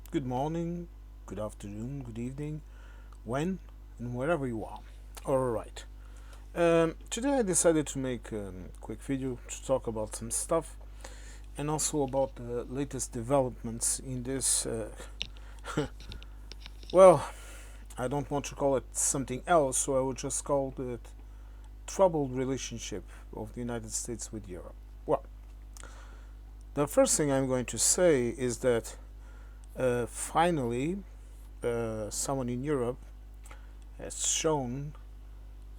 good morning, good afternoon, good evening, when and wherever you are. Alright, today I decided to make a quick video to talk about some stuff and also about the latest developments in this, well, I don't want to call it something else, so I would just call it troubled relationship of the United States with Europe. Well, the first thing I'm going to say is that finally someone in Europe has shown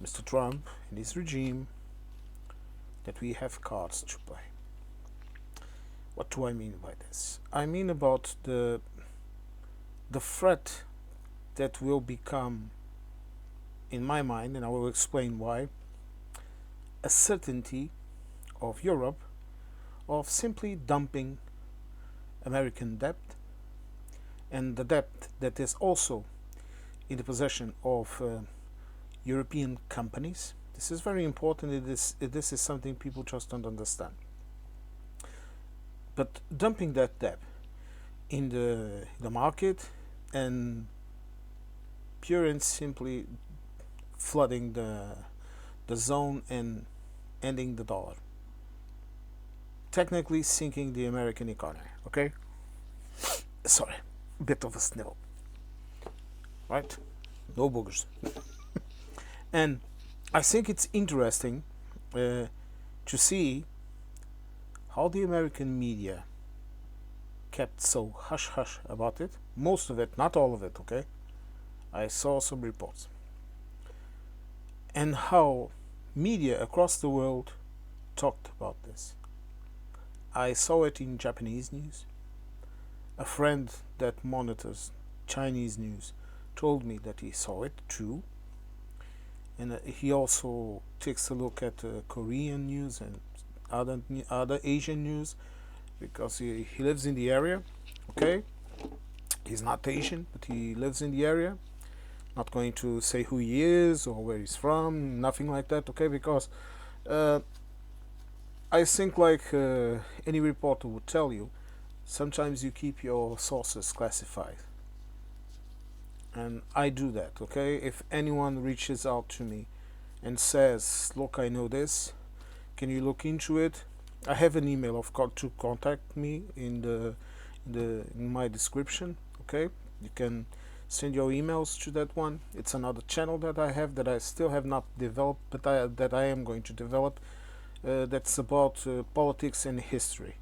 Mr. Trump and his regime that we have cards to play. What do I mean by this? I mean about the threat that will become, in my mind, and I will explain why, a certainty of Europe of simply dumping American debt, and the debt that is also in the possession of European companies. This is very important. This is something people just don't understand. But dumping that debt in the market and pure and simply flooding the zone and ending the dollar, technically sinking the American economy. Okay, sorry, bit of a snivel, right? No boogers. And I think it's interesting to see how the American media kept so hush hush about it. Most of it, not all of it, okay? I saw some reports. And how media across the world talked about this. I saw it in Japanese news. A friend that monitors Chinese news told me that he saw it too. And he also takes a look at Korean news and other Asian news because he lives in the area. Okay, he's not Asian, but he lives in the area. Not going to say who he is or where he's from, nothing like that. Okay, because uh, I think like any reporter would tell you, sometimes you keep your sources classified, and I do that. Okay, if anyone reaches out to me and says, "Look, I know this. Can you look into it?" I have an email of to contact me in my description. Okay, you can send your emails to that one. It's another channel that I have that I still have not developed, but that I am going to develop. That's about politics and history.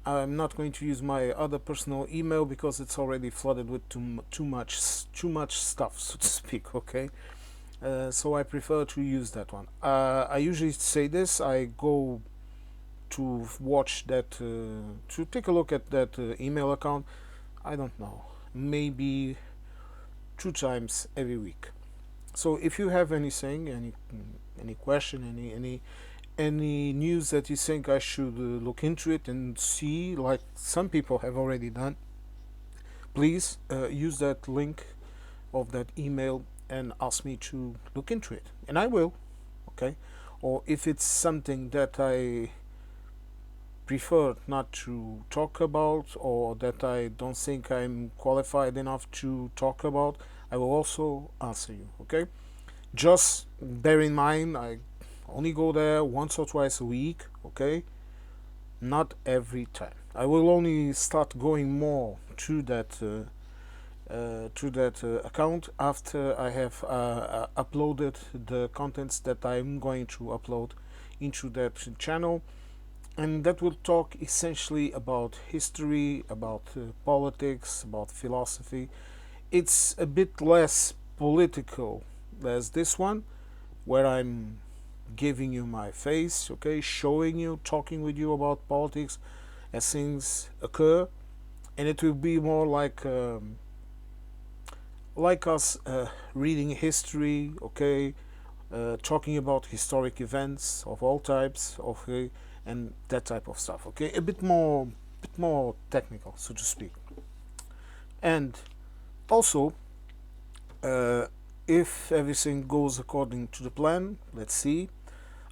I'm not going to use my other personal email because it's already flooded with too much stuff, so to speak. Okay, so I prefer to use that one. I usually say this. I go to watch that, to take a look at that email account. I don't know, maybe 2 times every week. So if you have anything, any question, any news that you think I should look into it and see, like some people have already done, please use that link of that email and ask me to look into it, and I will. Okay, or if it's something that I prefer not to talk about or that I don't think I'm qualified enough to talk about, I will also answer you. Okay, just bear in mind I only go there once or twice a week. Okay, not every time. I will only start going more to that account after I have uploaded the contents that I'm going to upload into that channel, and that will talk essentially about history, about politics, about philosophy. It's a bit less political as this one, where I'm giving you my face, okay, showing you, talking with you about politics as things occur, and it will be more like us reading history, okay, talking about historic events of all types, okay, and that type of stuff, okay, a bit more technical, so to speak. And also, uh, if everything goes according to the plan, let's see,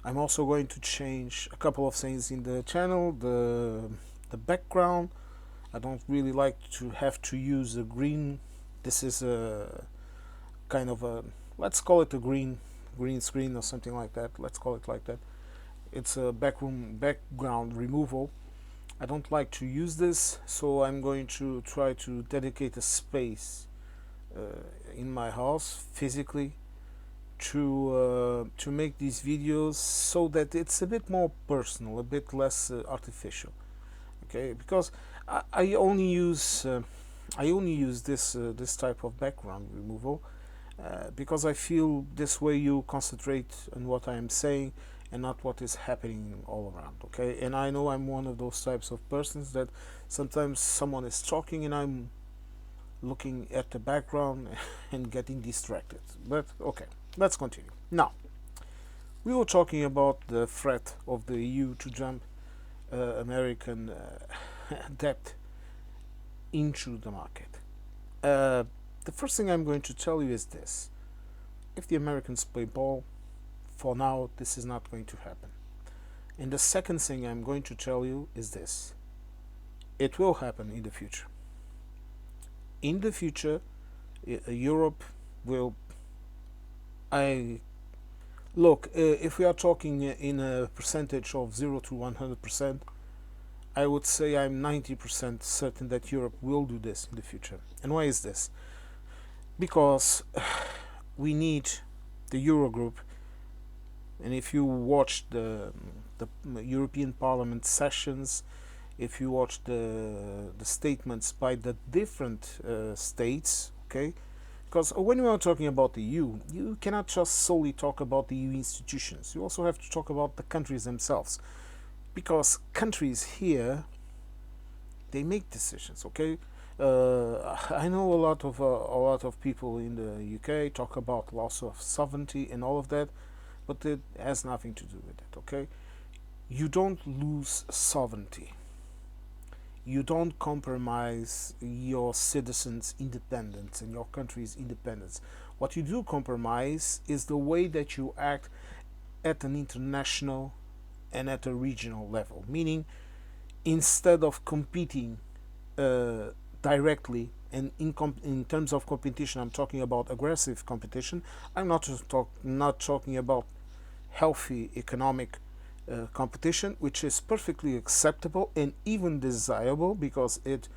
I'm also going to change a couple of things in the channel, the background. I don't really like to have to use a green. This is a kind of a, let's call it a green screen or something like that. Let's call it like that. It's a background removal. I don't like to use this, so I'm going to try to dedicate a space uh, in my house physically to make these videos so that it's a bit more personal, a bit less artificial. Okay, because I only use this type of background removal because I feel this way you concentrate on what I am saying and not what is happening all around. Okay, and I know I'm one of those types of persons that sometimes someone is talking and I'm looking at the background and getting distracted. But okay, let's continue. Now, we were talking about the threat of the EU to jump American debt into the market. The first thing I'm going to tell you is this: if the Americans play ball, for now, this is not going to happen. And the second thing I'm going to tell you is this: it will happen in the future. In the future, Europe will. I look. If we are talking in a percentage of 0 to 100%, I would say I'm 90% certain that Europe will do this in the future. And why is this? Because we need the Eurogroup, and if you watch the European Parliament sessions, if you watch the statements by the different states, okay, because when we are talking about the EU, you cannot just solely talk about the EU institutions. You also have to talk about the countries themselves, because countries here, they make decisions. Okay, I know a lot of people in the UK talk about loss of sovereignty and all of that, but it has nothing to do with it. Okay, you don't lose sovereignty. You don't compromise your citizens' independence and your country's independence. What you do compromise is the way that you act at an international and at a regional level. Meaning, instead of competing uh, directly, and in terms of competition, I'm talking about aggressive competition. I'm not talking about healthy economic competition, which is perfectly acceptable and even desirable because it,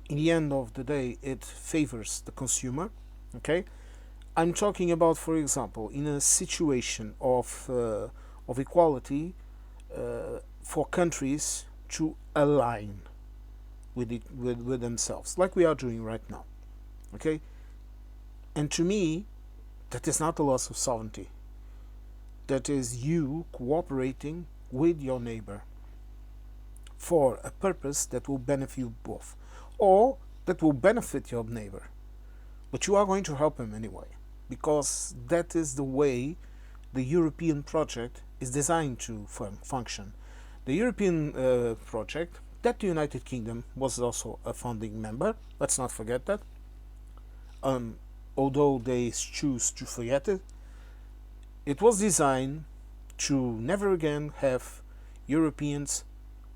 in the end of the day, it favors the consumer. Okay, I'm talking about, for example, in a situation of equality, for countries to align with themselves, like we are doing right now. Okay, and to me, that is not a loss of sovereignty. That is you cooperating with your neighbor for a purpose that will benefit you both, or that will benefit your neighbor, but you are going to help him anyway, because that is the way the European project is designed to function. The European project, that the United Kingdom was also a founding member, let's not forget that, um, although they choose to forget it, it was designed to never again have Europeans,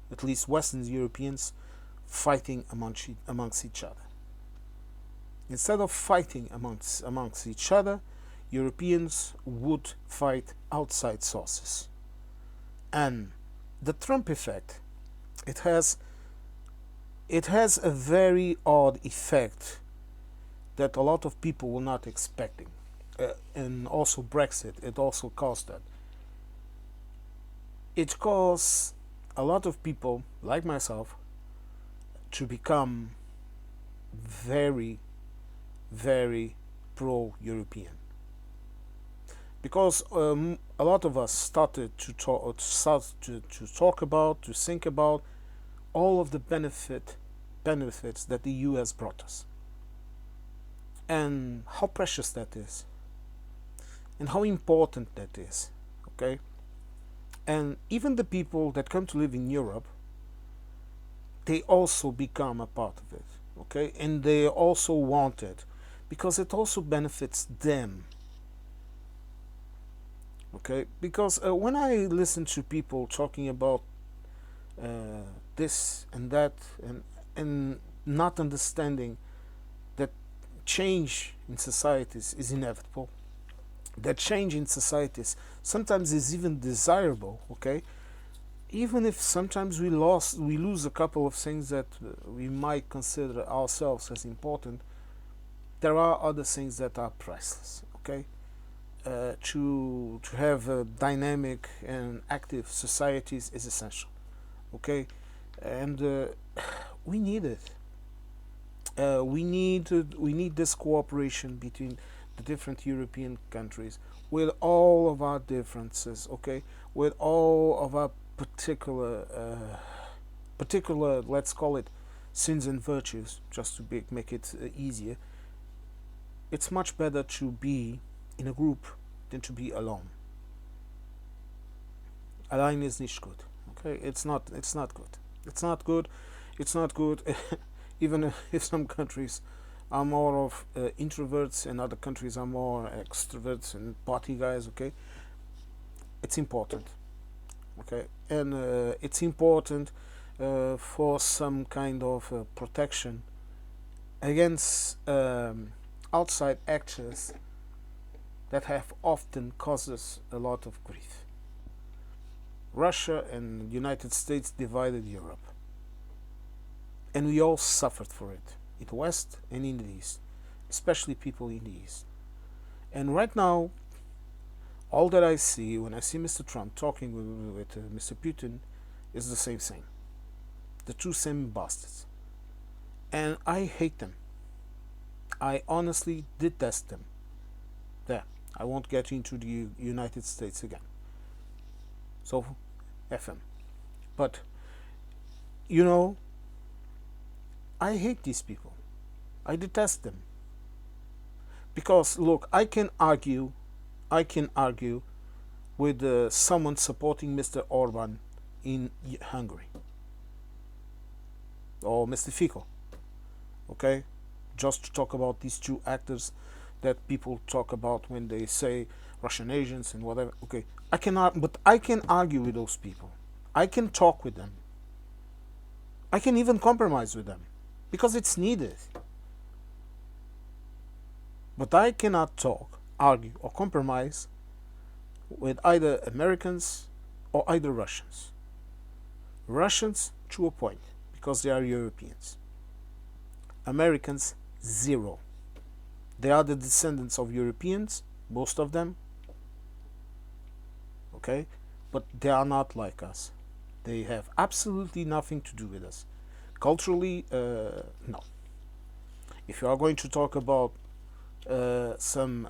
at least Western Europeans, fighting amongst each other. Instead of fighting amongst each other, Europeans would fight outside sources. And the Trump effect, it has a very odd effect that a lot of people were not expecting. And also Brexit, it also caused that. It caused a lot of people, like myself, to become very, very pro-European. Because a lot of us started to talk about, to think about all of the benefits that the EU has brought us. And how precious that is. And how important that is. Okay? And even the people that come to live in Europe, they also become a part of it. Okay? And they also want it, because it also benefits them. Okay? Because when I listen to people talking about this and that, and not understanding that change in societies is inevitable, that change in societies sometimes is even desirable, okay? Even if sometimes we lose a couple of things that we might consider ourselves as important, there are other things that are priceless, okay? To have dynamic and active societies is essential, okay? And we need it. We need this cooperation between the different European countries with all of our differences, okay, with all of our particular, let's call it sins and virtues, just to make it easier. It's much better to be in a group than to be alone. Allein ist nicht gut. Okay, it's not. It's not good. It's not good. It's not good. Even if some countries are more of introverts and other countries are more extroverts and party guys. Okay, it's important. Okay, and it's important for some kind of protection against outside actors that have often caused us a lot of grief. Russia and the United States divided Europe, and we all suffered for it, in the West and in the East, especially people in the East. And right now, all that I see when I see Mr. Trump talking with Mr. Putin is the same thing. The two same bastards. And I hate them. I honestly detest them. There, I won't get into the United States again. So, FM. But, you know, I hate these people. I detest them. Because, look, I can argue with someone supporting Mr. Orban in Hungary. Or Mr. Fico. Okay? Just to talk about these two actors that people talk about when they say Russian agents and whatever. Okay, but I can argue with those people. I can talk with them. I can even compromise with them because it's needed. But I cannot talk, argue, or compromise with either Americans or either Russians. Russians to a point because they are Europeans. Americans, zero. They are the descendants of Europeans, most of them. Okay? But they are not like us. They have absolutely nothing to do with us. Culturally, no. If you are going to talk about some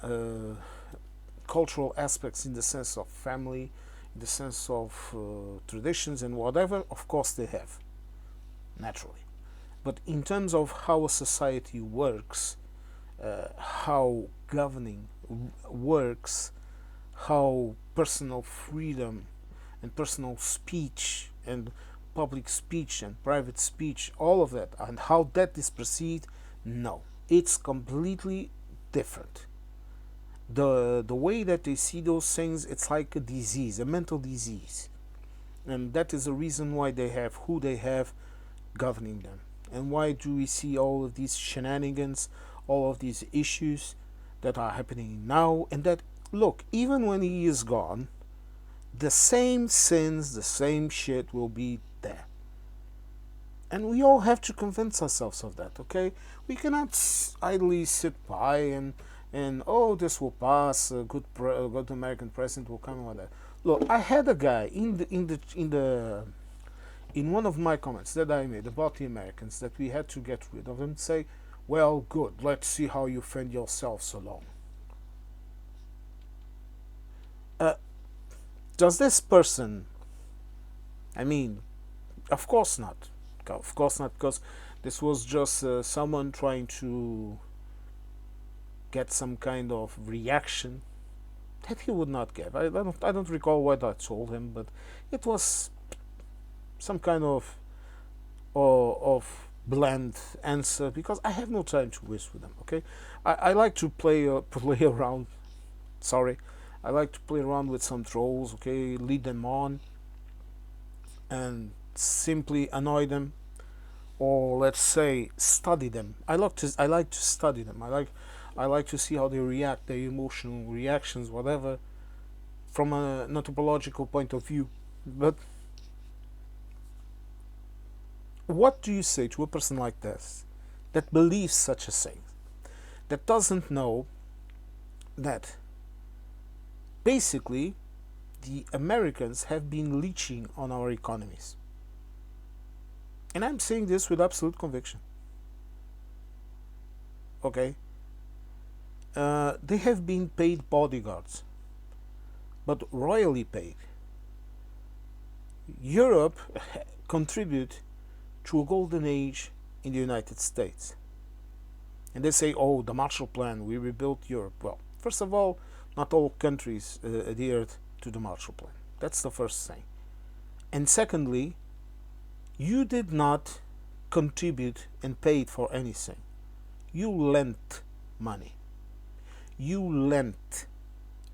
cultural aspects in the sense of family, in the sense of traditions and whatever, of course they have, naturally. But in terms of how a society works, how governing works, how personal freedom and personal speech and public speech and private speech, all of that, and how that is perceived, no, it's completely different. The way that they see those things, it's like a disease, a mental disease, and that is the reason why they have who they have governing them. And why do we see all of these shenanigans, all of these issues that are happening now? And that, look, even when he is gone, the same sins, the same shit will be there. And we all have to convince ourselves of that, okay? We cannot idly sit by and oh, this will pass. A good American president will come like that. Look, I had a guy in one of my comments that I made about the Americans that we had to get rid of them say, well, good, let's see how you fend yourselves alone. Does this person, I mean, of course not, because this was just someone trying to get some kind of reaction that he would not give. I don't recall what I told him, but it was some kind of bland answer because I have no time to waste with them. Okay, I like to play around. Sorry, I like to play around with some trolls. Okay, lead them on and simply annoy them, or let's say study them. I like to study them. I like to see how they react, their emotional reactions, whatever, from an anthropological point of view. But what do you say to a person like this, that believes such a thing, that doesn't know that basically the Americans have been leeching on our economies? And I'm saying this with absolute conviction. Okay? They have been paid bodyguards, but royally paid. Europe contribute to a golden age in the United States. And they say, oh, the Marshall Plan, we rebuilt Europe. Well, first of all, not all countries adhered to the Marshall Plan. That's the first thing. And secondly, you did not contribute and paid for anything. You lent money. You lent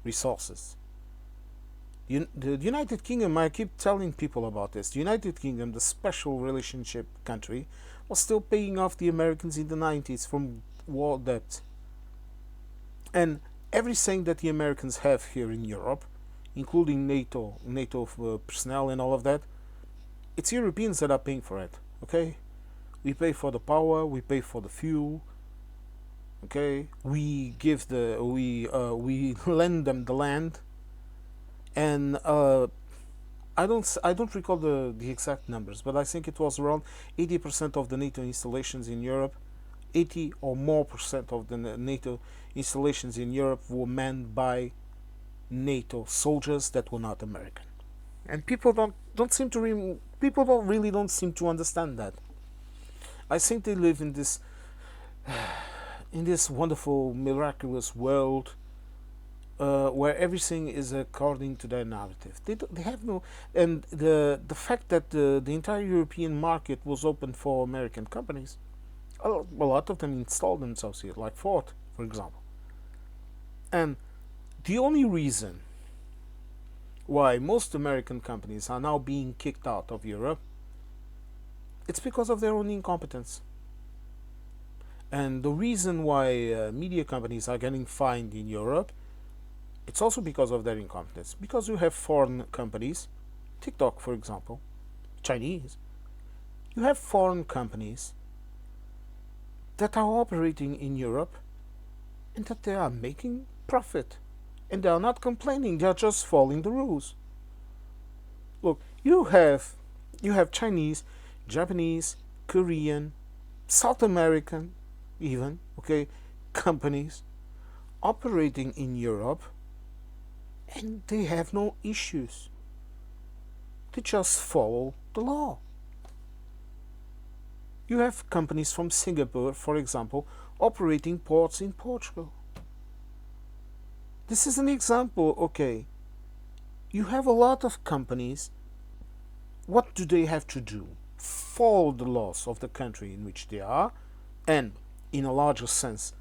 resources. The United Kingdom, I keep telling people about this, the United Kingdom, the special relationship country, was still paying off the Americans in the 90s from war debt. And everything that the Americans have here in Europe, including NATO personnel and all of that, it's Europeans that are paying for it. Okay, we pay for the power, we pay for the fuel. Okay, we lend them the land, and I don't recall the exact numbers, but I think it was around 80% of the NATO installations in Europe, 80 or more percent of the NATO installations in Europe were manned by NATO soldiers that were not American. And people don't seem to understand that. I think they live in this wonderful, miraculous world where everything is according to their narrative. They have no, and the fact that the entire European market was open for American companies, a lot of them installed themselves here, like Ford, for example. And the only reason why most American companies are now being kicked out of Europe, it's because of their own incompetence. And the reason why media companies are getting fined in Europe, it's also because of their incompetence. Because you have foreign companies, TikTok for example, Chinese, you have foreign companies that are operating in Europe and that they are making profit. And they are not complaining, they are just following the rules. Look, you have Chinese, Japanese, Korean, South American, even, okay, companies operating in Europe, and they have no issues. They just follow the law. You have companies from Singapore, for example, operating ports in Portugal. This is an example, okay. You have a lot of companies. What do they have to do? Follow the laws of the country in which they are, and in a larger sense,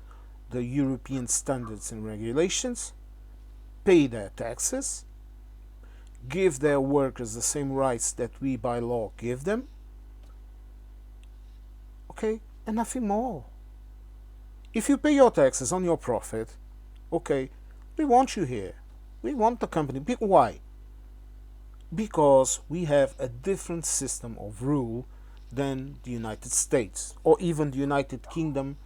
the European standards and regulations, pay their taxes, give their workers the same rights that we by law give them, okay, and nothing more. If you pay your taxes on your profit, okay, we want you here. We want the company. Why? Because we have a different system of rule than the United States or even the United Kingdom,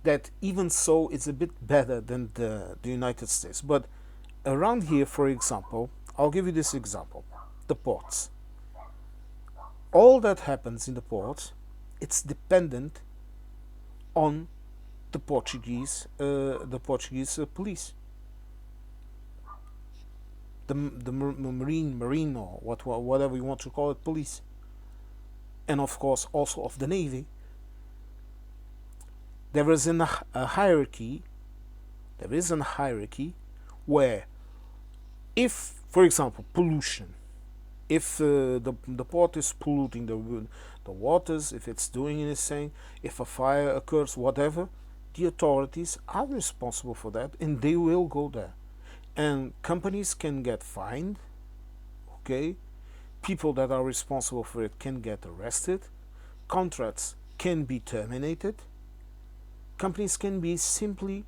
that even so is a bit better than the United States. But around here, for example, I'll give you this example, the ports. All that happens in the ports, it's dependent on the Portuguese police, the marine or whatever you want to call it, police, and of course also of the navy. There is a hierarchy. There is a hierarchy where, if, for example, pollution, if the port is polluting the waters, if it's doing anything, if a fire occurs, whatever, the authorities are responsible for that, and they will go there. And companies can get fined, okay? People that are responsible for it can get arrested, contracts can be terminated, companies can be simply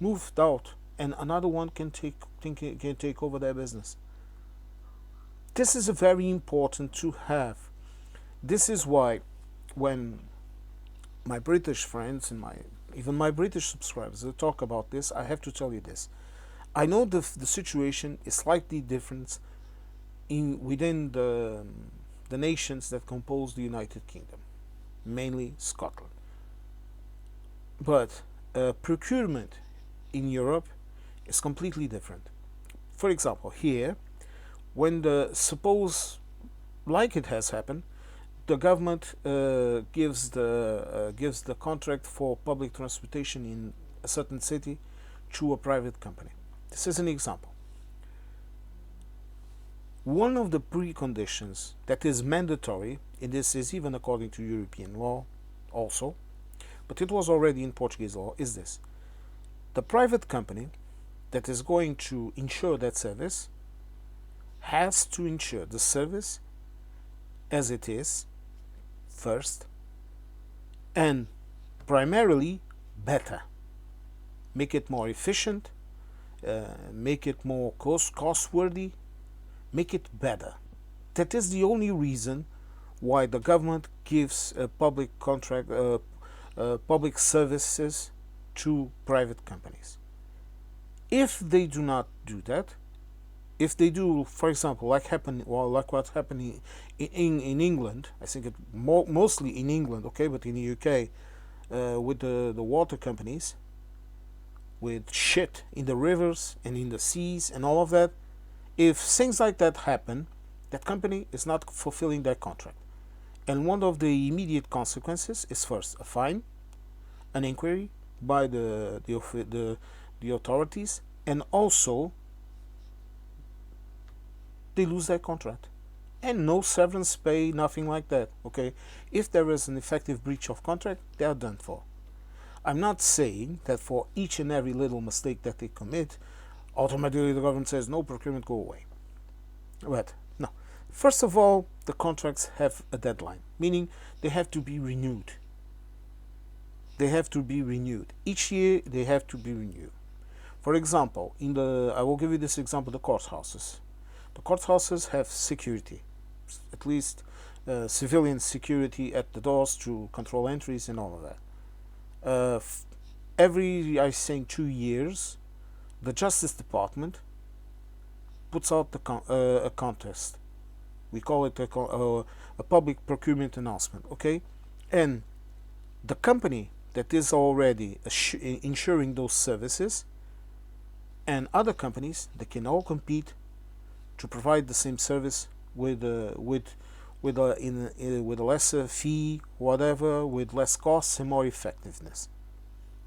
moved out, and another one can take over their business. This is very important to have. This is why when my British friends and even my British subscribers they talk about this, I have to tell you this. I know the situation is slightly different within the nations that compose the United Kingdom, mainly Scotland. But procurement in Europe is completely different. For example, here, when suppose, like it has happened, the government gives the contract for public transportation in a certain city to a private company. This is an example. One of the preconditions that is mandatory, and this is even according to European law also, but it was already in Portuguese law, is this. The private company that is going to ensure that service has to ensure the service as it is first, and primarily better. Make it more efficient, make it more cost-worthy, make it better. That is the only reason why the government gives public services to private companies. If they do not do that, if they do, for example, like what's happening in England, I think it mostly in England, okay, but in the UK, with the water companies, with shit in the rivers and in the seas and all of that, if things like that happen, that company is not fulfilling their contract. And one of the immediate consequences is first a fine, an inquiry by the authorities, and also they lose their contract. And no severance pay, nothing like that. Okay, if there is an effective breach of contract, they are done for. I'm not saying that for each and every little mistake that they commit, automatically the government says no, procurement, go away. But no. First of all, the contracts have a deadline, meaning they have to be renewed. They have to be renewed. Each year they have to be renewed. For example, I will give you this example, the courthouses. The courthouses have security, at least civilian security at the doors to control entries and all of that. Every, I think, 2 years, the Justice Department puts out a contest. We call it a public procurement announcement, okay? And the company that is already ensuring those services and other companies, they can all compete to provide the same service with a lesser fee, whatever, with less costs and more effectiveness.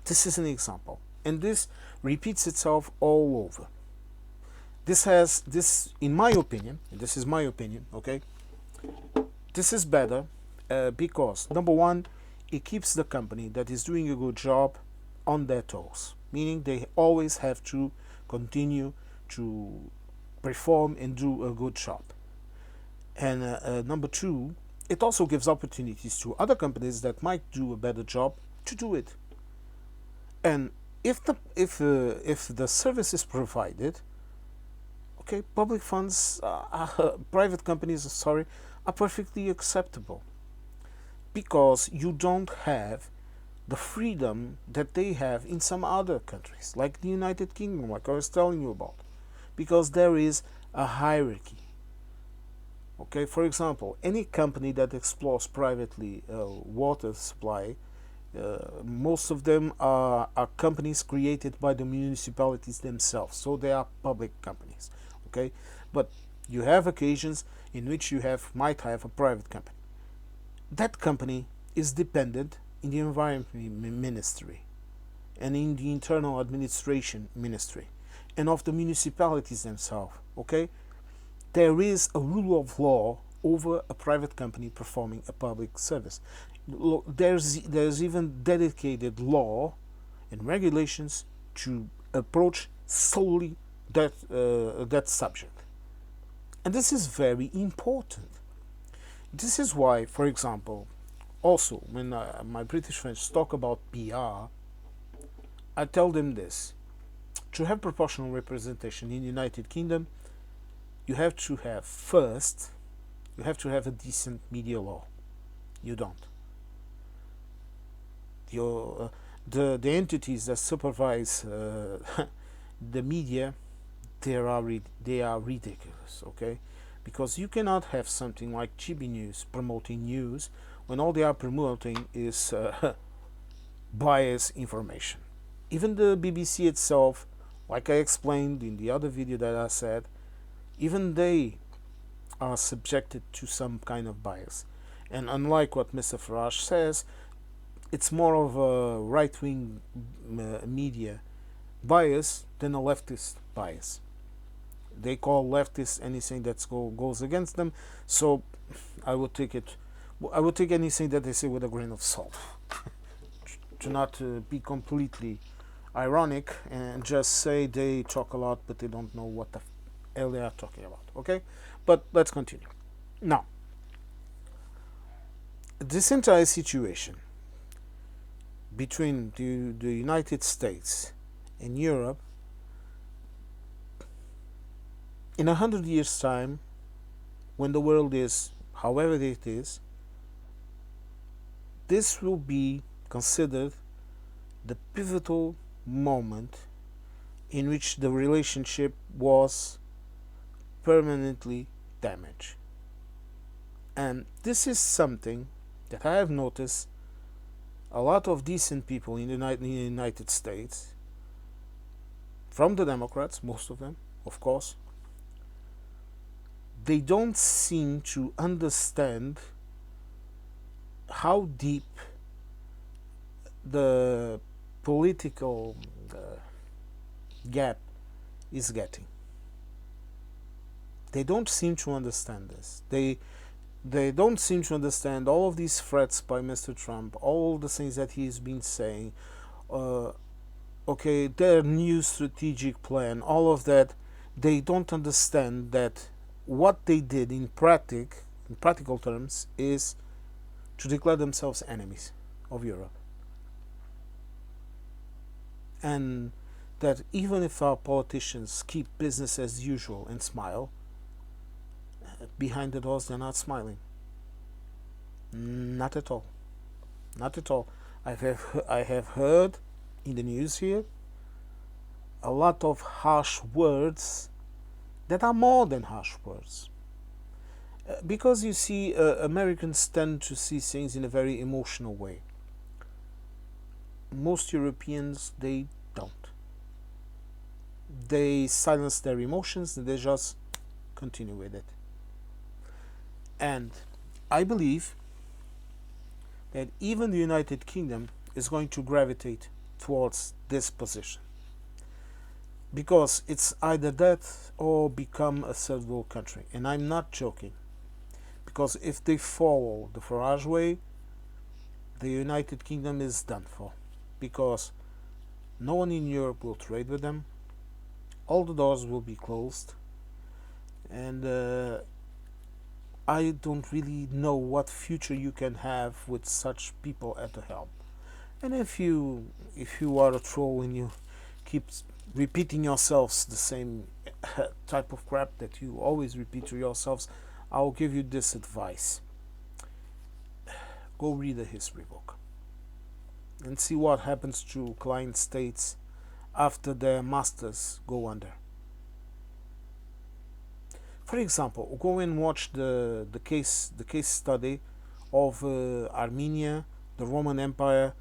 This is an example, and this repeats itself all over. This, in my opinion, and this is my opinion, okay, this is better because, number one, it keeps the company that is doing a good job on their toes, meaning they always have to continue to perform and do a good job. And number two, it also gives opportunities to other companies that might do a better job to do it. And if the service is provided, okay, public funds, private companies, are perfectly acceptable, because you don't have the freedom that they have in some other countries, like the United Kingdom, like I was telling you about, because there is a hierarchy. Okay, for example, any company that explores privately water supply, most of them are companies created by the municipalities themselves, so they are public companies. Okay, but you have occasions in which you might have a private company. That company is dependent in the Environment Ministry and in the Internal Administration Ministry and of the municipalities themselves. Okay, there is a rule of law over a private company performing a public service. There's even dedicated law and regulations to approach solely that subject, and this is very important. This is why, for example, also when my British friends talk about PR, I tell them this: to have proportional representation in the United Kingdom, you have to have first, you have to have a decent media law. You don't. Your the entities that supervise the media, they are ridiculous. Okay, because you cannot have something like GB News promoting news when all they are promoting is biased information. Even the BBC itself, like I explained in the other video that I said, even they are subjected to some kind of bias. And unlike what Mr. Farage says, it's more of a right-wing media bias than a leftist bias. They call leftist anything that goes against them, so I would take it. I would take anything that they say with a grain of salt, to not be completely ironic and just say they talk a lot, but they don't know what the hell they are talking about. Okay, but let's continue. Now, this entire situation between the United States and Europe, in 100 years' time, when the world is however it is, this will be considered the pivotal moment in which the relationship was permanently damaged. And this is something that I have noticed a lot of decent people in the United States, from the Democrats, most of them, of course, they don't seem to understand how deep the political gap is getting. They don't seem to understand this. They don't seem to understand all of these threats by Mr. Trump, all the things that he's been saying. Okay, their new strategic plan, all of that. They don't understand that what they did in practical terms, is to declare themselves enemies of Europe. And that even if our politicians keep business as usual and smile, behind the doors they're not smiling. Not at all. Not at all. I have heard in the news here a lot of harsh words that are more than harsh words. Because you see, Americans tend to see things in a very emotional way. Most Europeans, they don't. They silence their emotions and they just continue with it. And I believe that even the United Kingdom is going to gravitate towards this position, because it's either that or become a third world country. And I'm not joking, because if they follow the Farage way, the United Kingdom is done for, because no one in Europe will trade with them, all the doors will be closed, and I don't really know what future you can have with such people at the helm. And if you are a troll and you keep repeating yourselves the same type of crap that you always repeat to yourselves, I'll give you this advice: go read a history book and see what happens to client states after their masters go under. For example, go and watch the case study of Armenia, the Roman Empire,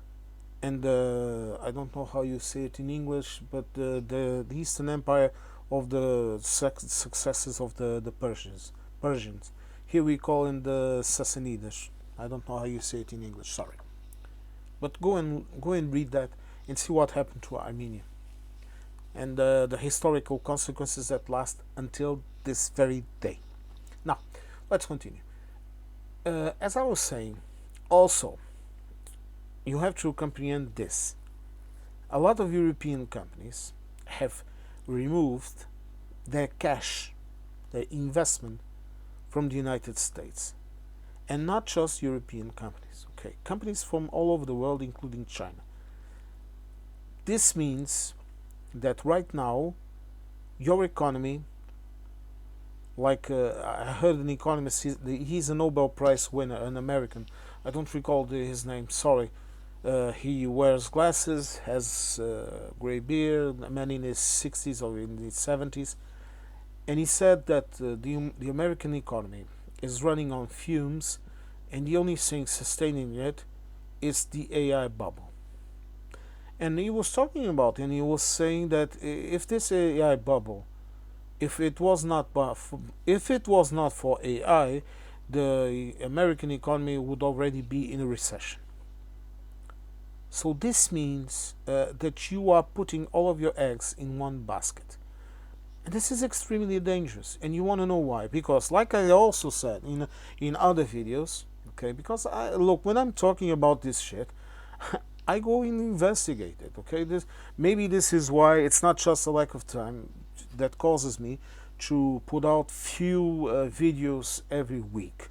and I don't know how you say it in English, but the Eastern Empire of the successors of the Persians. Here we call them the Sassanids. I don't know how you say it in English. Sorry, but go and read that and see what happened to Armenia, and the historical consequences that last until this very day. Now, let's continue. As I was saying, also, you have to comprehend this. A lot of European companies have removed their cash, their investment from the United States. and not just European companies, okay, companies from all over the world, including China. This means that right now, your economy, like I heard an economist, he's a Nobel Prize winner, an American. I don't recall his name, sorry. He wears glasses, has gray beard, a man in his 60s or in his 70s, and he said that the American economy is running on fumes, and the only thing sustaining it is the AI bubble. And he was talking about, and he was saying that if this AI bubble, if it was not for AI, the American economy would already be in a recession. So this means that you are putting all of your eggs in one basket. And this is extremely dangerous. And you want to know why? Because like I also said in other videos, okay, because look, when I'm talking about this shit, I go and investigate it, okay? Maybe this is why it's not just a lack of time that causes me to put out few videos every week.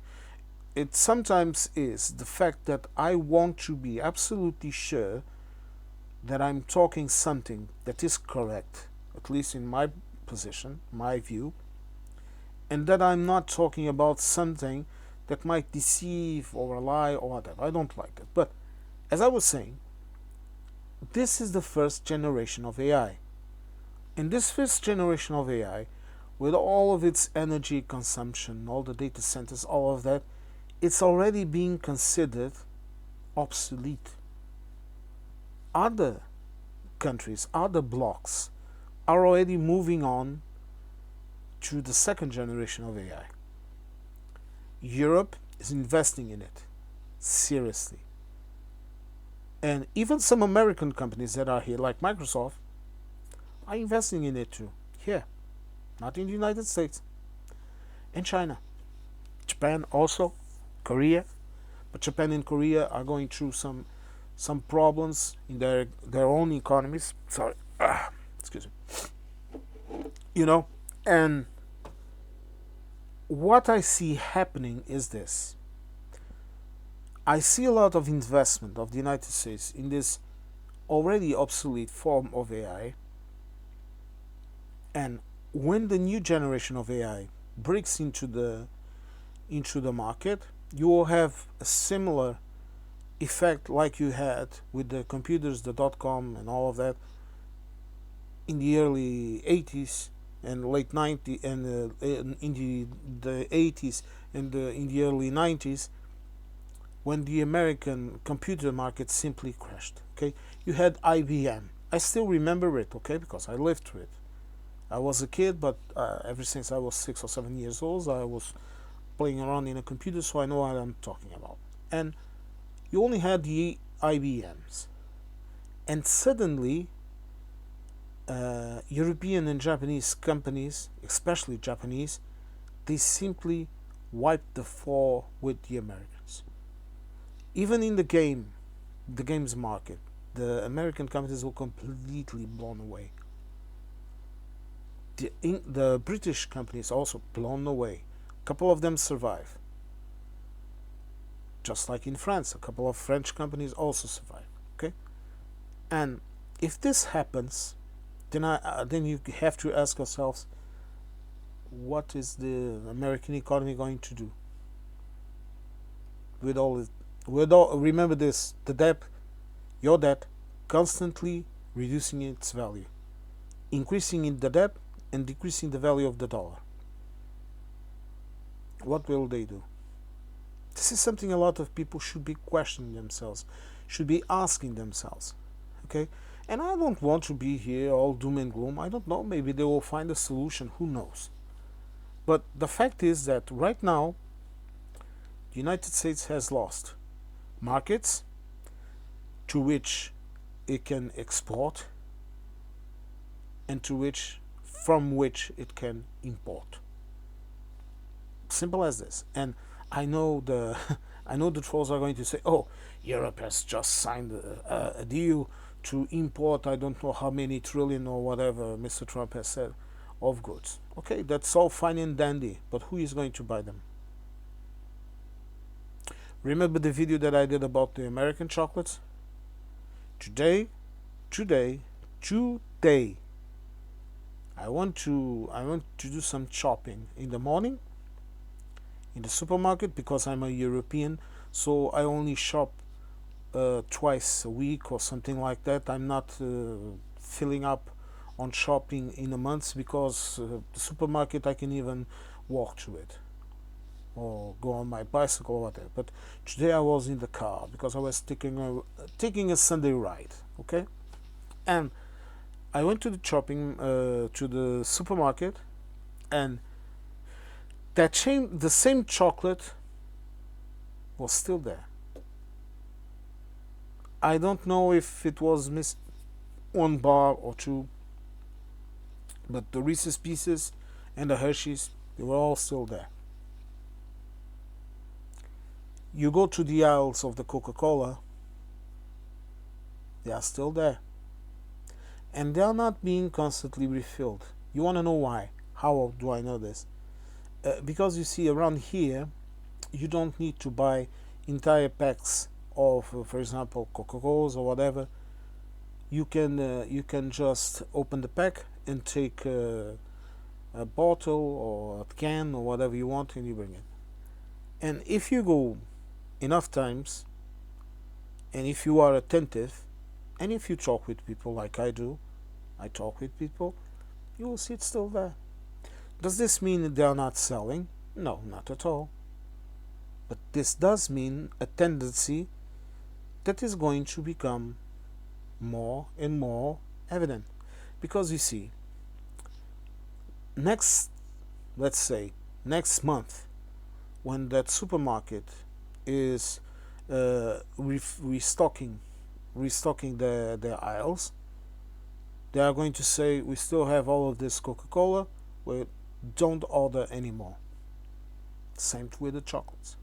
It sometimes is the fact that I want to be absolutely sure that I'm talking something that is correct, at least in my position, my view, and that I'm not talking about something that might deceive or lie or whatever. I don't like that. But as I was saying, this is the first generation of AI. And this first generation of AI, with all of its energy consumption, all the data centers, all of that, it's already being considered obsolete. Other countries, other blocks, are already moving on to the second generation of AI. Europe is investing in it seriously. And even some American companies that are here, like Microsoft, are investing in it too. Here, not in the United States. And China. Japan also, Korea. But Japan and Korea are going through some problems in their own economies. Sorry. Excuse me. You know, and what I see happening is this. I see a lot of investment of the United States in this already obsolete form of AI. And when the new generation of AI breaks into the market, you will have a similar effect like you had with the computers, the dot-com and all of that in the early 80s and late 90s and in the 80s and in the early 90s, when the American computer market simply crashed. Okay, you had IBM. I still remember it, okay, because I lived through it. I was a kid, but ever since I was 6 or 7 years old, I was playing around in a computer, so I know what I'm talking about. And you only had the IBMs, and suddenly European and Japanese companies, especially Japanese, they simply wiped the floor with the Americans. Even in the games market, the American companies were completely blown away. The British companies also blown away. A couple of them survive. Just like in France, a couple of French companies also survive. Okay, and if this happens, then you have to ask yourselves, what is the American economy going to do with all it? Remember this: the debt, your debt, constantly reducing its value, increasing in the debt and decreasing the value of the dollar. What will they do? This is something a lot of people should be questioning themselves, should be asking themselves. Okay? And I don't want to be here all doom and gloom. I don't know. Maybe they will find a solution. Who knows? But the fact is that right now, the United States has lost markets to which it can export and from which it can import. Simple as this. And I know the trolls are going to say, "Oh, Europe has just signed a deal to import I don't know how many trillion or whatever Mr. Trump has said of goods." Okay, that's all fine and dandy, but who is going to buy them? Remember the video that I did about the American chocolates? Today, today, today, I want to do some shopping in the morning in the supermarket because I'm a European, so I only shop twice a week or something like that. I'm not filling up on shopping in a month because the supermarket I can even walk to it or go on my bicycle or whatever. But today I was in the car because I was taking a Sunday ride. Okay, and I went to the shopping to the supermarket, and the same chocolate was still there. I don't know if it was missed one bar or two, but the Reese's Pieces and the Hershey's, they were all still there. You go to the aisles of the Coca-Cola, they are still there. And they are not being constantly refilled. You want to know why? How do I know this? Because you see, around here, you don't need to buy entire packs of, for example, Coca-Colas or whatever. You can just open the pack and take a bottle or a can or whatever you want, and you bring it. And if you go enough times, and if you are attentive, and if you talk with people like I do, I talk with people, you will see it's still there. Does this mean that they are not selling? No, not at all. But this does mean a tendency that is going to become more and more evident. Because you see, let's say, next month, when that supermarket is restocking their aisles, they are going to say, we still have all of this Coca-Cola, we don't order anymore. Same with the chocolates.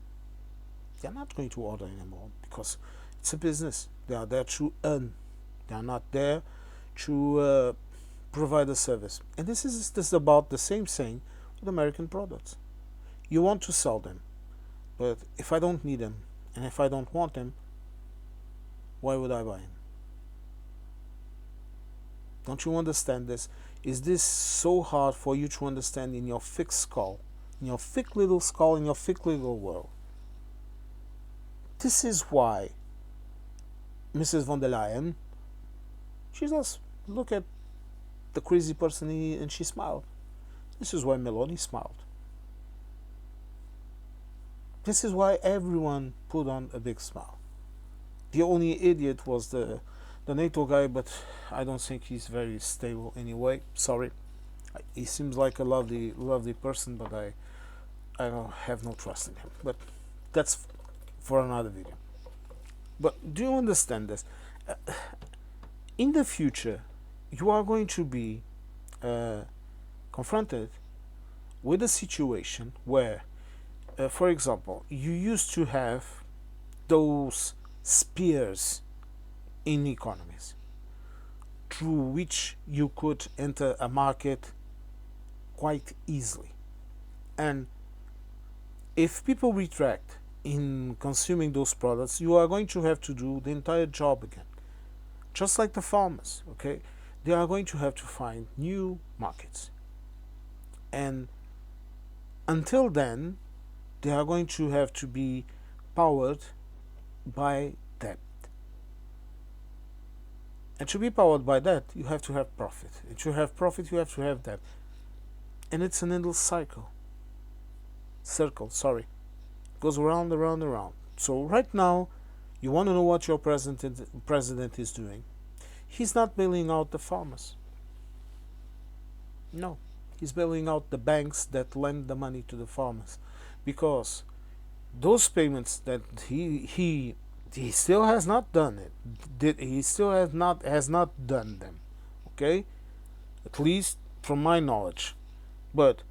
They're not going to order anymore because it's a business. They are there to earn. They are not there to provide a service. And this is about the same thing with American products. You want to sell them, but if I don't need them and if I don't want them, why would I buy them? Don't you understand this? Is this so hard for you to understand in your thick skull, in your thick little skull, in your thick little world? This is why Mrs. von der Leyen, she just looked at the crazy person and she smiled. This is why Meloni smiled. This is why everyone put on a big smile. The only idiot was the NATO guy, but I don't think he's very stable anyway. Sorry. He seems like a lovely person, but I don't have no trust in him. But that's for another video. But do you understand this? In the future, you are going to be confronted with a situation where, for example, you used to have those spears in economies through which you could enter a market quite easily. And if people retract in consuming those products, you are going to have to do the entire job again. Just like the farmers, okay? They are going to have to find new markets. And until then, they are going to have to be powered by debt. And to be powered by that, you have to have profit. And to have profit, you have to have debt. And it's an endless circle, sorry. It goes around, around, around. So right now, you want to know what your president is doing. He's not bailing out the farmers. No, he's bailing out the banks that lend the money to the farmers, because those payments that he still has not done it. He still has not done them. Okay, at least from my knowledge. But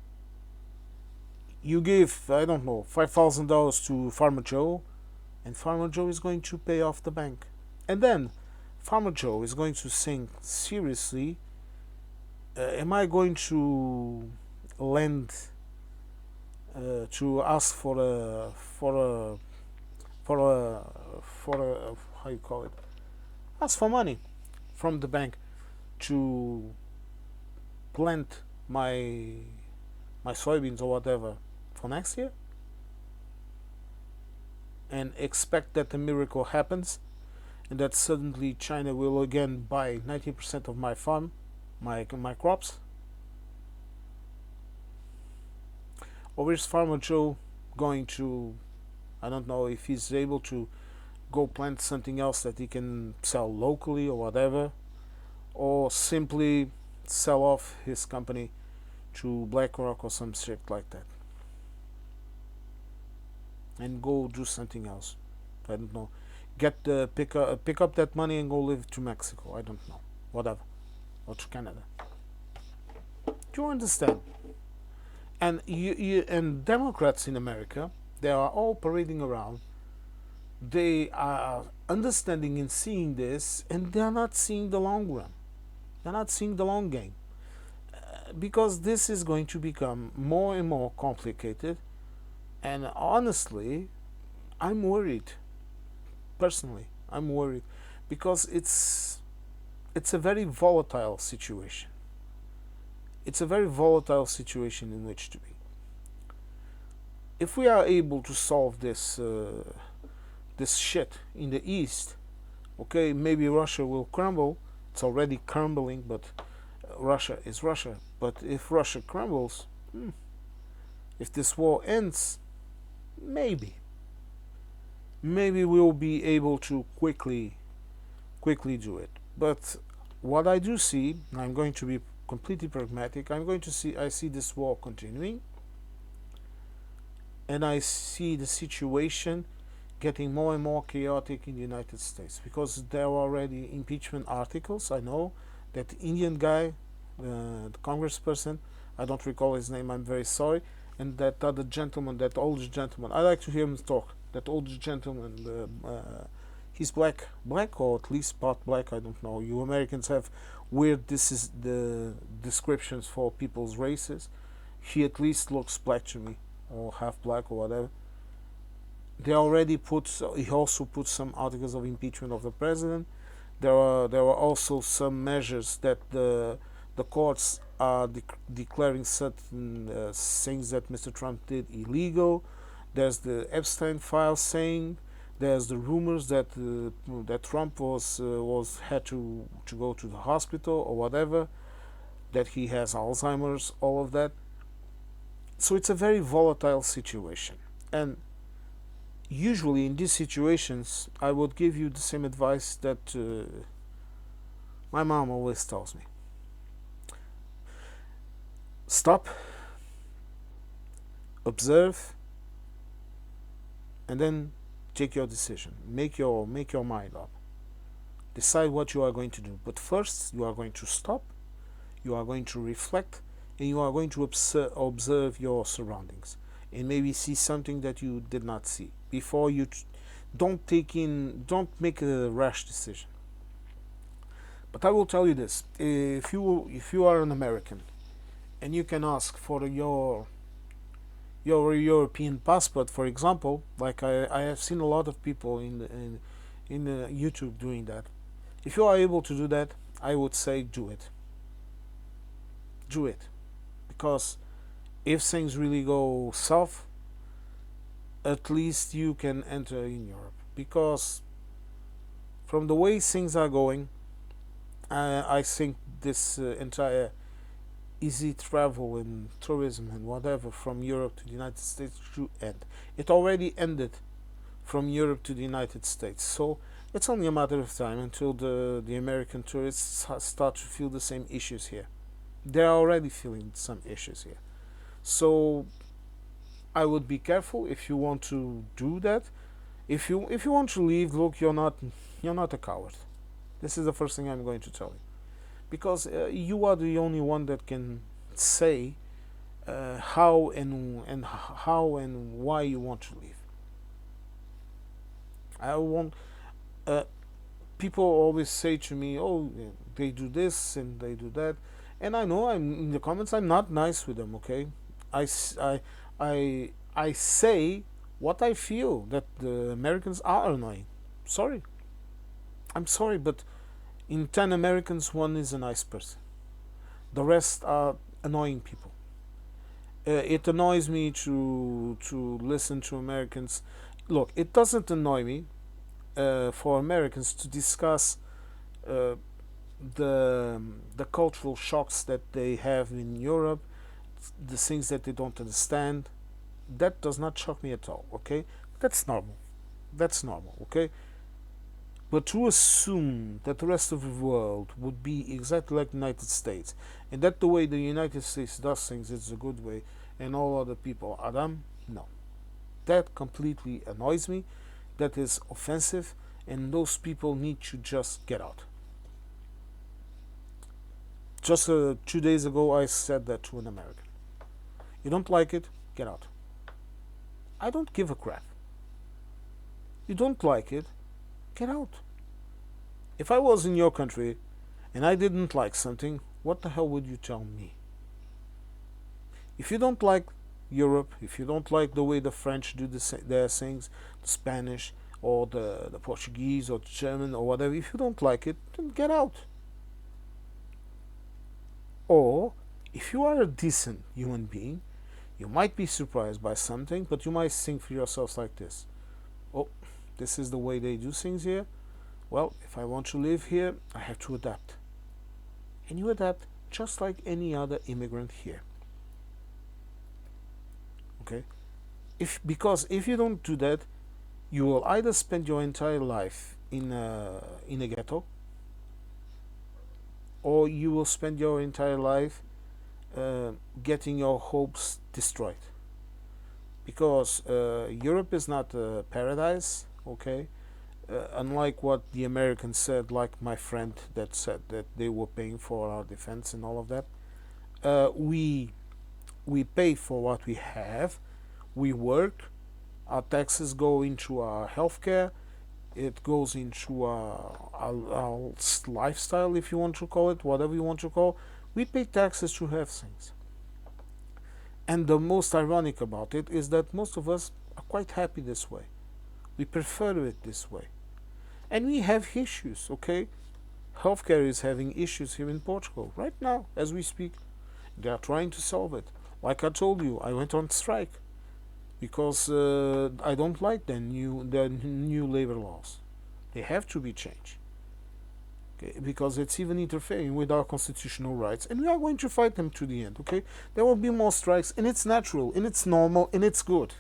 you give, I don't know, $5,000 to Farmer Joe, and Farmer Joe is going to pay off the bank, and then Farmer Joe is going to think seriously, am I going to lend to ask for for a how you call it, ask for money from the bank to plant my soybeans or whatever for next year, and expect that a miracle happens and that suddenly China will again buy 90% of my farm, my crops? Or is Farmer Joe going to, I don't know if he's able to go plant something else that he can sell locally or whatever, or simply sell off his company to BlackRock or some shit like that and go do something else? I don't know. Get the pick up that money and go live to Mexico. I don't know, whatever, or to Canada. Do you understand? And you and Democrats in America, they are all parading around. They are understanding and seeing this, and they are not seeing the long run. They're not seeing the long game, because this is going to become more and more complicated. And honestly, I'm worried. Personally, I'm worried because it's a very volatile situation. It's a very volatile situation in which to be. If we are able to solve this shit in the East, okay, maybe Russia will crumble. It's already crumbling, but Russia is Russia. But if Russia crumbles, if this war ends, maybe we'll be able to quickly do it. But what I do see, I'm going to be completely pragmatic. I see this war continuing, and I see the situation getting more and more chaotic in the United States, because there are already impeachment articles. I know that Indian guy, the congressperson, I don't recall his name, I'm very sorry, and that other gentleman, that older gentleman, I like to hear him talk, that older gentleman, he's black or at least part black, I don't know. You Americans have weird, this is the descriptions for people's races. He at least looks black to me, or half black or whatever. He also put some articles of impeachment of the president. There are also some measures that the courts are declaring certain things that Mr. Trump did illegal. There's the Epstein file saying. There's the rumors that that Trump had to go to the hospital or whatever. That he has Alzheimer's, all of that. So it's a very volatile situation, and usually in these situations, I would give you the same advice that my mom always tells me. Stop, observe, and then take your decision. Make your mind up. Decide what you are going to do. But first, you are going to stop, you are going to reflect, and you are going to observe your surroundings, and maybe see something that you did not see before you don't make a rash decision. But I will tell you this: if you are an American and you can ask for your European passport, for example, like I have seen a lot of people in YouTube doing that. If you are able to do that, I would say do it. Do it, because if things really go south, at least you can enter in Europe. Because from the way things are going, I think this entire easy travel and tourism and whatever from Europe to the United States should end. It already ended from Europe to the United States, so it's only a matter of time until the American tourists start to feel the same issues here. They're already feeling some issues here. So I would be careful if you want to do that. If you want to leave, look, you're not a coward. This is the first thing I'm going to tell you, because you are the only one that can say how and why you want to leave. I won't. People always say to me, "Oh, they do this and they do that," and I know I'm in the comments. I'm not nice with them. Okay, I say what I feel that the Americans are annoying. Sorry, I'm sorry, but in 10 Americans, one is a nice person. The rest are annoying people. It annoys me to listen to Americans. Look, it doesn't annoy me for Americans to discuss uh, the cultural shocks that they have in Europe, the things that they don't understand. That does not shock me at all. Okay, that's normal. That's normal. Okay, but to assume that the rest of the world would be exactly like the United States, and that the way the United States does things is a good way, and all other people are dumb, no. That completely annoys me. That is offensive, and those people need to just get out. Just 2 days ago, I said that to an American. You don't like it? Get out. I don't give a crap. You don't like it? Get out. If I was in your country and I didn't like something, what the hell would you tell me? If you don't like Europe, if you don't like the way the French do their things, the Spanish or the Portuguese or the German or whatever, if you don't like it, then get out. Or, if you are a decent human being, you might be surprised by something, but you might think for yourselves like this: oh, this is the way they do things here. Well, if I want to live here, I have to adapt. And you adapt just like any other immigrant here. Okay? Because if you don't do that, you will either spend your entire life in a ghetto, or you will spend your entire life getting your hopes destroyed. Because Europe is not a paradise, okay? Unlike what the Americans said, like my friend that said that they were paying for our defense and all of that. We pay for what we have. We work. Our taxes go into our healthcare. It goes into our lifestyle, if you want to call it, whatever you want to call. We pay taxes to have things. And the most ironic about it is that most of us are quite happy this way. We prefer it this way. And we have issues, okay? Healthcare is having issues here in Portugal right now, as we speak. They are trying to solve it. Like I told you, I went on strike because I don't like the new labor laws. They have to be changed. Okay? Because it's even interfering with our constitutional rights, and we are going to fight them to the end. Okay, there will be more strikes, and it's natural, and it's normal, and it's good.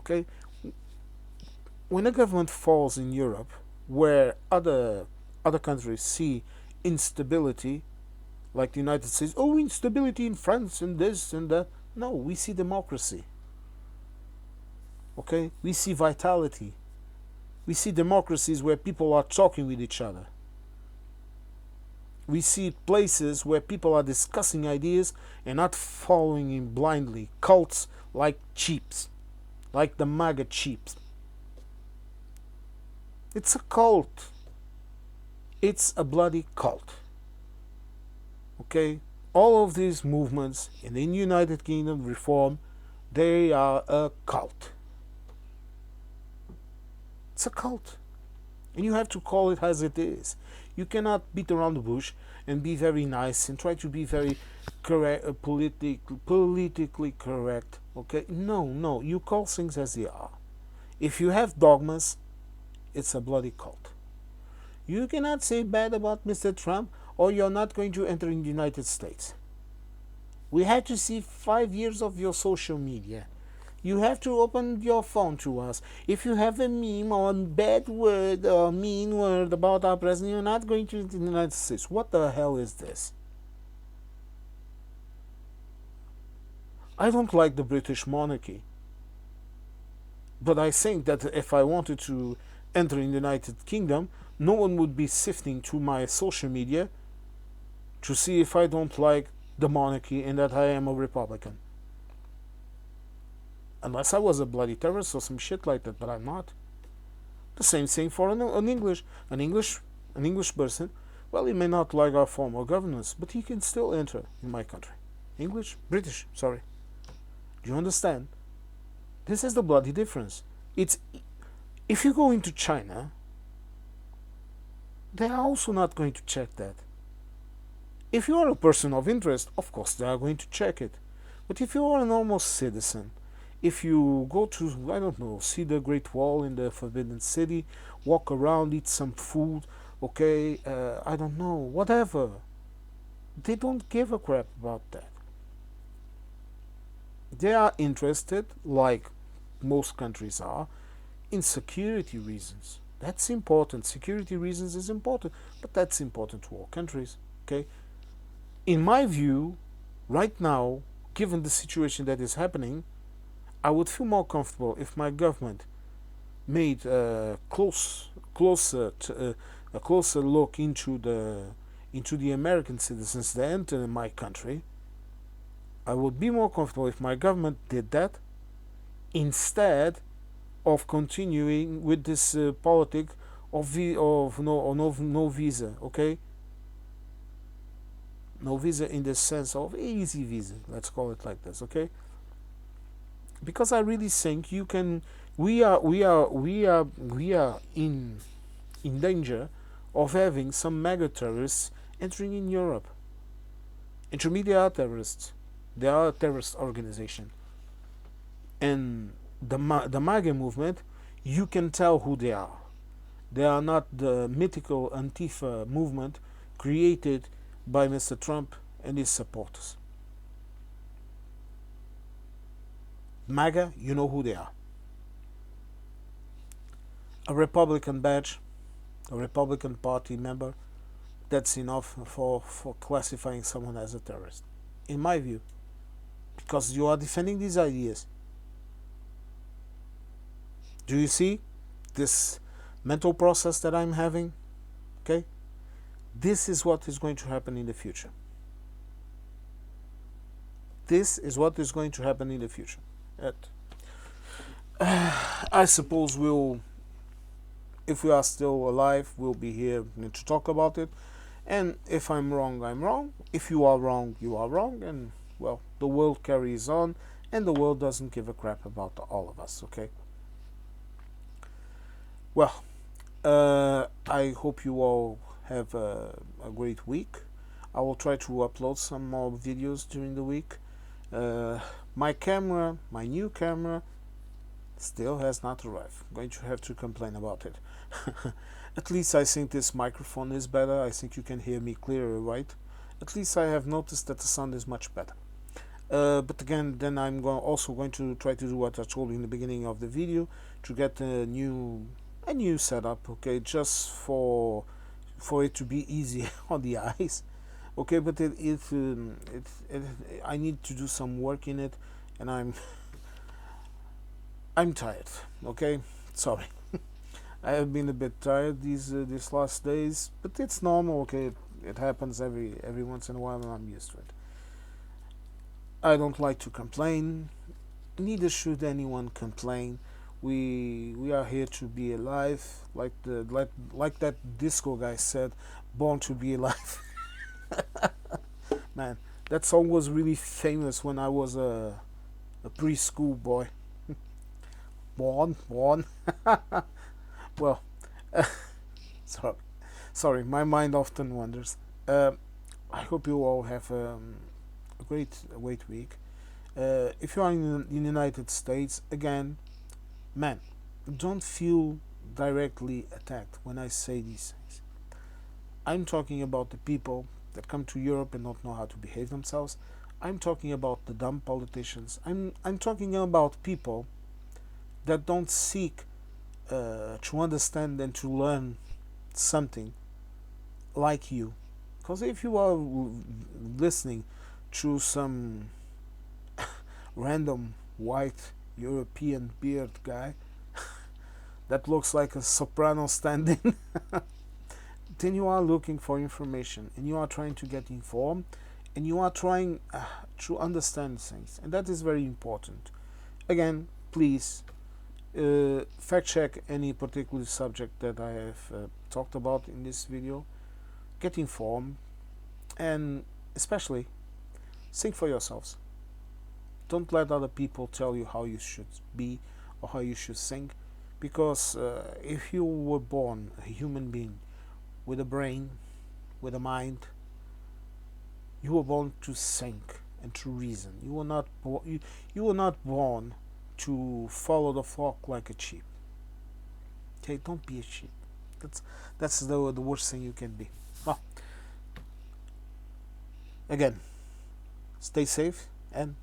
Okay, when a government falls in Europe, where other countries see instability, like the United States, oh, instability in France and this and that. No, we see democracy. Okay, we see vitality. We see democracies where people are talking with each other. We see places where people are discussing ideas and not following in blindly. Cults like cheaps, like the MAGA cheaps. It's a cult. It's a bloody cult. Okay? All of these movements in the United Kingdom, reform, they are a cult. It's a cult. And you have to call it as it is. You cannot beat around the bush and be very nice and try to be very correct, politically correct. Okay? No. You call things as they are. If you have dogmas, it's a bloody cult. You cannot say bad about Mr. Trump, or you're not going to enter in the United States. We had to see 5 years of your social media. You have to open your phone to us. If you have a meme or a bad word or mean word about our president, you're not going to the United States. What the hell is this? I don't like the British monarchy. But I think that if I wanted to enter in the United Kingdom, no one would be sifting through my social media to see if I don't like the monarchy and that I am a Republican. Unless I was a bloody terrorist or some shit like that, but I'm not. The same thing for an English person. Well, he may not like our form of governance, but he can still enter in my country. British, sorry. Do you understand? This is the bloody difference. It's if you go into China, they are also not going to check that. If you are a person of interest, of course they are going to check it. But if you are a normal citizen, if you go to, I don't know, see the Great Wall in the Forbidden City, walk around, eat some food, okay, I don't know, whatever, they don't give a crap about that. They are interested, like most countries are, in security reasons. That's important. Security reasons is important, but that's important to all countries. Okay. In my view, right now, given the situation that is happening, I would feel more comfortable if my government made a closer look into the American citizens that enter my country. I would be more comfortable if my government did that instead of continuing with this politic of no visa. Okay, no visa in the sense of easy visa. Let's call it like this. Okay, because I really think you can. We are in danger of having some mega terrorists entering in Europe. Intermediate are terrorists. They are a terrorist organization. And the MAGA movement, you can tell who they are. They are not the mythical Antifa movement created by Mr. Trump and his supporters. MAGA, you know who they are. A Republican badge, a Republican Party member, that's enough for classifying someone as a terrorist, in my view, because you are defending these ideas. Do you see this mental process that I'm having? Okay, this is what is going to happen in the future. This is what is going to happen in the future. I suppose if we are still alive, we'll be here to talk about it. And if I'm wrong, I'm wrong. If you are wrong, you are wrong. And, well, the world carries on, and the world doesn't give a crap about all of us, okay? Well, I hope you all have a great week. I will try to upload some more videos during the week. My new camera, still has not arrived. I'm going to have to complain about it. At least I think this microphone is better. I think you can hear me clearer, right? At least I have noticed that the sound is much better. But again, then I'm also going to try to do what I told you in the beginning of the video, to get a new setup, okay, just for it to be easy on the eyes, okay. But I need to do some work in it, and I'm tired, okay. Sorry. I have been a bit tired these last days, but it's normal, okay. It happens every once in a while, and I'm used to it. I don't like to complain, neither should anyone complain. We are here to be alive, like that disco guy said, born to be alive. Man, that song was really famous when I was a preschool boy. Born. Well, sorry, my mind often wanders. I hope you all have a great week. If you are in the United States, again, man, don't feel directly attacked when I say these things. I'm talking about the people that come to Europe and don't know how to behave themselves. I'm talking about the dumb politicians. I'm talking about people that don't seek to understand and to learn something like you. Because if you are listening to some random white European beard guy that looks like a soprano standing, then you are looking for information, and you are trying to get informed, and you are trying to understand things, and that is very important. Again, please fact check any particular subject that I have talked about in this video. Get informed, and especially think for yourselves. Don't let other people tell you how you should be or how you should think, because if you were born a human being with a brain, with a mind, you were born to think and to reason. You were not born to follow the flock like a sheep. Okay, don't be a sheep. That's that's the worst thing you can be. Well, again, stay safe and